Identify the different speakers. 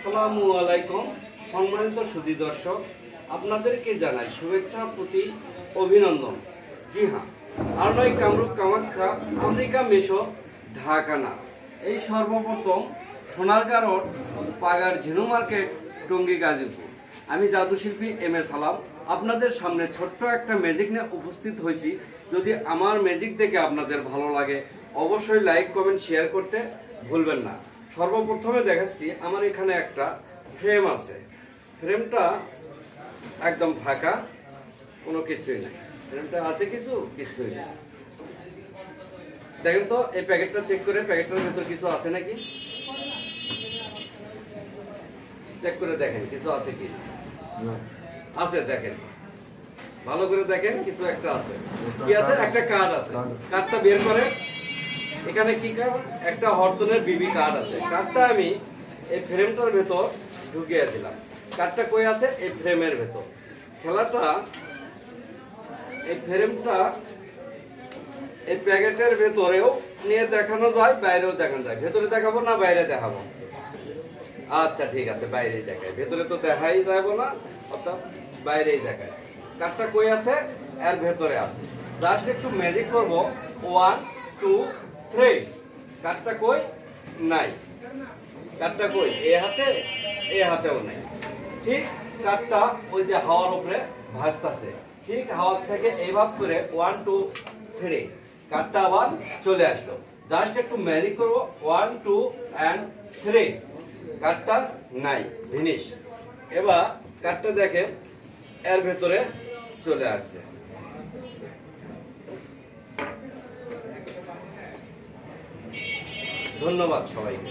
Speaker 1: আসসালামু আলাইকুম সম্মানিত সুধী দর্শক, আপনাদেরকে জানাই শুভেচ্ছা প্রতি অভিনন্দন। জি হ্যাঁ, আর নয় কামরূপ কামাখ্যা আমেরিকা মেশো ঢাকা না, এই সর্বপ্রথম সোনারগাঁও পাগার ঝিনু মার্কেট টঙ্গী গাজীপুর। আমি জাদুশিল্পী এম এ সালাম আপনাদের সামনে ছোট্ট একটা ম্যাজিক নিয়ে উপস্থিত হয়েছি। যদি আমার ম্যাজিক দেখে আপনাদের ভালো লাগে অবশ্যই লাইক কমেন্ট শেয়ার করতে ভুলবেন না। সর্বপ্রথমে দেখাচ্ছি, আমার এখানে একটা ফ্রেম আছে। ফ্রেমটা একদম ফাঁকা, কোনো কিছুই নাই। ফ্রেমটা আছে কিছুই নেই। দেখেন তো এই প্যাকেটটা চেক করে, প্যাকেটটার ভেতর কিছু আছে নাকি চেক করে দেখেন, কিছু আছে কি না। আছে, দেখেন ভালো করে দেখেন, কিছু একটা আছে। কি আছে? একটা কার্ড আছে। কার্ডটা বের করে, এখানে কি কার্ড? একটা হরতনের বিবি কার্ড আছে। কার্ডটা আমি এই ফ্রেমটার ভেতর ঢুকিয়ে দিলাম। কার্ডটা কই আছে? এই ফ্রেমের ভেতর। খেলাটা এই ফ্রেমটা এই প্যাকেটের ভেতরেও নিয়ে দেখানো যায়, বাইরেও দেখানো যায়। ভেতরে দেখাবো না বাইরে দেখাবো? আচ্ছা ঠিক আছে, বাইরেই দেখাই। ভেতরে তো দেখাই যাবো না, অর্থাৎ বাইরেই দেখাই। কার্ডটা কই আছে? এর ভেতরে আছে। জাস্ট একটু ম্যাজিক করবো, 1 2 3। কার্ডটা কই? নাই। কার্ডটা কই? এ হাতেও নাই। ঠিক কার্ডটা ওই যে হাওয়ার উপরে ভাসতেছে। ঠিক হাওয়া থেকে এইভাবে করে 1 2 3 কার্ডটা আবার চলে আসলো। জাস্ট একটু ম্যাজিক করবো, 1 2 and 3। কার্ডটা নাই, ফিনিশ। এবার কার্ডটা দেখেন এর ভেতরে চলে আসছে। ধন্যবাদ সবাইকে।